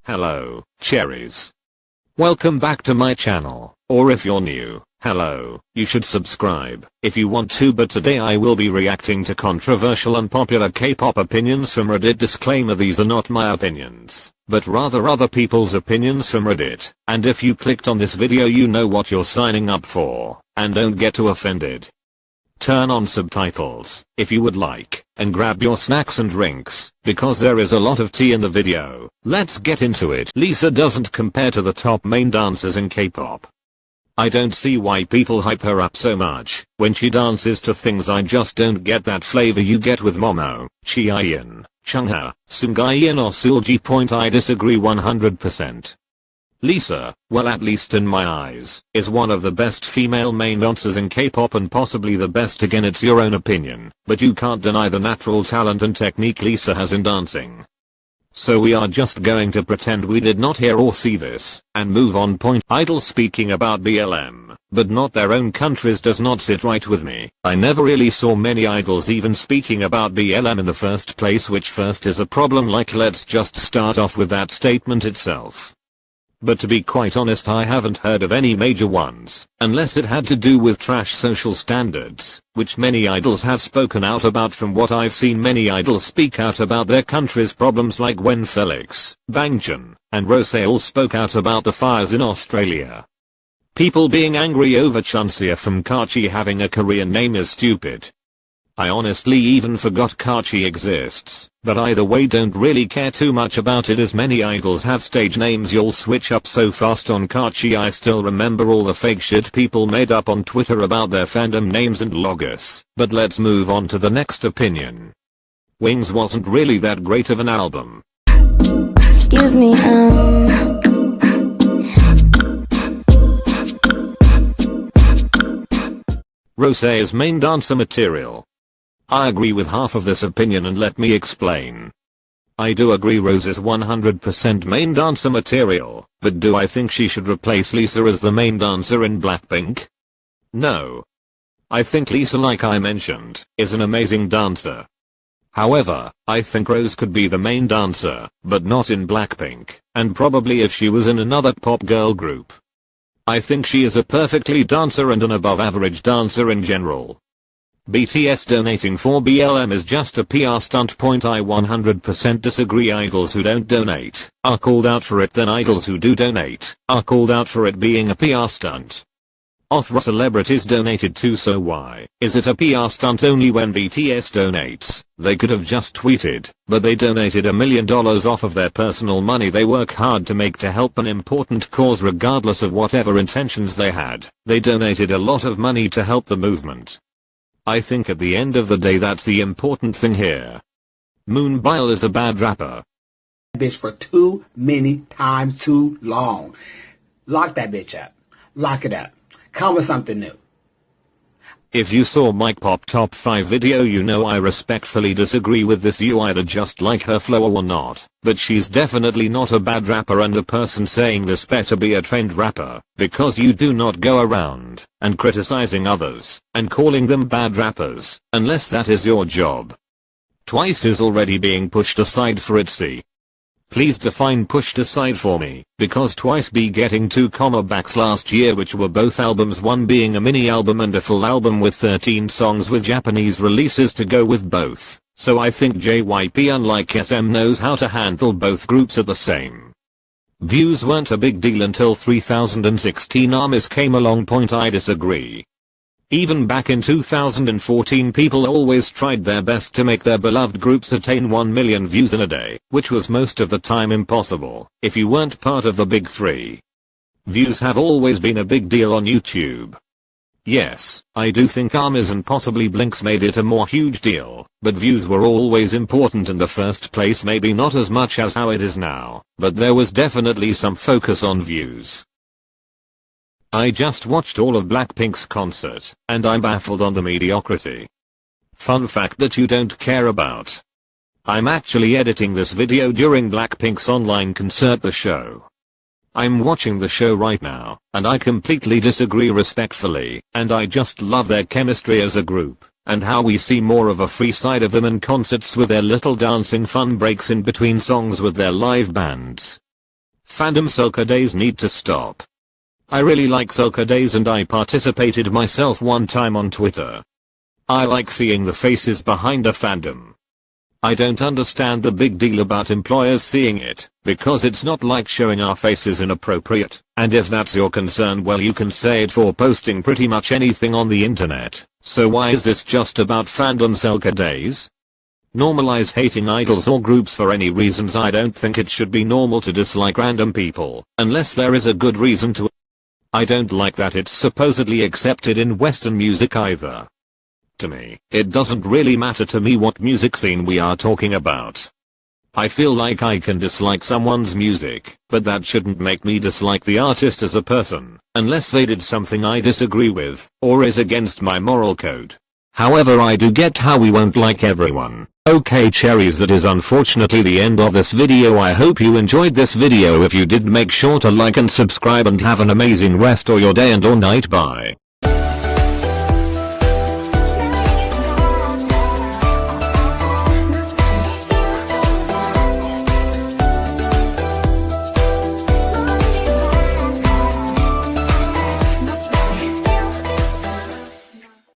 Hello, cherries. Welcome back to my channel, or if you're new, hello, you should subscribe if you want to, but today I will be reacting to controversial and popular K-pop opinions from Reddit. Disclaimer: these are not my opinions, but rather other people's opinions from Reddit, and if you clicked on this video you know what you're signing up for, and don't get too offended. Turn on subtitles if you would like, and grab your snacks and drinks, because there is a lot of tea in the video. Let's get into it. Lisa doesn't compare to the top main dancers in K-pop. I don't see why people hype her up so much when she dances to things. I just don't get that flavor you get with Momo, Chi-Yin, Chungha, Sungayan or Seulgi. I disagree 100%. Lisa, well, at least in my eyes, is one of the best female main dancers in K-pop and possibly the best. Again, it's your own opinion, but you can't deny the natural talent and technique Lisa has in dancing. So we are just going to pretend we did not hear or see this, and move on. Idols speaking about BLM, but not their own countries, does not sit right with me. I never really saw many idols even speaking about BLM in the first place, which first is a problem. Like, let's just start off with that statement itself. But to be quite honest, I haven't heard of any major ones, unless it had to do with trash social standards, which many idols have spoken out about. From what I've seen, many idols speak out about their country's problems, like when Felix, Bangtan, and Rose all spoke out about the fires in Australia. People being angry over Chunsia from Kachi having a Korean name is stupid. I honestly even forgot Kachi exists, but either way don't really care too much about it, as many idols have stage names you'll switch up so fast on Kachi. I still remember all the fake shit people made up on Twitter about their fandom names and logos. But let's move on to the next opinion. Wings wasn't really that great of an album. Excuse me, Rose's main dancer material. I agree with half of this opinion, and let me explain. I do agree Rose is 100% main dancer material, but do I think she should replace Lisa as the main dancer in Blackpink? No. I think Lisa, like I mentioned, is an amazing dancer. However, I think Rose could be the main dancer, but not in Blackpink, and probably if she was in another pop girl group. I think she is a perfectly dancer and an above average dancer in general. BTS donating for BLM is just a PR stunt. I 100% disagree. Idols who don't donate are called out for it, then idols who do donate are called out for it being a PR stunt. Other celebrities donated too, so why is it a PR stunt only when BTS donates? They could have just tweeted, but they donated $1 million off of their personal money they work hard to make to help an important cause. Regardless of whatever intentions they had, they donated a lot of money to help the movement. I think at the end of the day that's the important thing here. Moonbile is a bad rapper. Bitch for too many times too long. Lock that bitch up. Lock it up. Come with something new. If you saw Mike Pop top 5 video, you know I respectfully disagree with this. You either just like her flow or not, but she's definitely not a bad rapper, and the person saying this better be a trained rapper, because you do not go around and criticizing others and calling them bad rappers, unless that is your job. Twice is already being pushed aside for ITZY. Please define pushed aside for me, because Twice be getting 2 comebacks last year, which were both albums, one being a mini album and a full album with 13 songs with Japanese releases to go with both. So I think JYP, unlike SM, knows how to handle both groups at the same. Views weren't a big deal until 3016 ARMYs came along. I disagree. Even back in 2014 people always tried their best to make their beloved groups attain 1 million views in a day, which was most of the time impossible if you weren't part of the big 3. Views have always been a big deal on YouTube. Yes, I do think ARMYs and possibly Blinks made it a more huge deal, but views were always important in the first place. Maybe not as much as how it is now, but there was definitely some focus on views. I just watched all of Blackpink's concert, and I'm baffled on the mediocrity. Fun fact that you don't care about. I'm actually editing this video during Blackpink's online concert, The Show. I'm watching the show right now, and I completely disagree respectfully, and I just love their chemistry as a group, and how we see more of a free side of them in concerts with their little dancing fun breaks in between songs with their live bands. Fandom Soca Days need to stop. I really like Soca Days and I participated myself one time on Twitter. I like seeing the faces behind a fandom. I don't understand the big deal about employers seeing it, because it's not like showing our faces inappropriate, and if that's your concern, well, you can say it for posting pretty much anything on the internet, so why is this just about Fandom Soca Days? Normalize hating idols or groups for any reasons. I don't think it should be normal to dislike random people, unless there is a good reason to. I don't like that it's supposedly accepted in Western music either. To me, it doesn't really matter to me what music scene we are talking about. I feel like I can dislike someone's music, but that shouldn't make me dislike the artist as a person, unless they did something I disagree with, or is against my moral code. However, I do get how we won't like everyone. Okay cherries, that is unfortunately the end of this video. I hope you enjoyed this video. If you did, make sure to like and subscribe and have an amazing rest of your day and or night. Bye.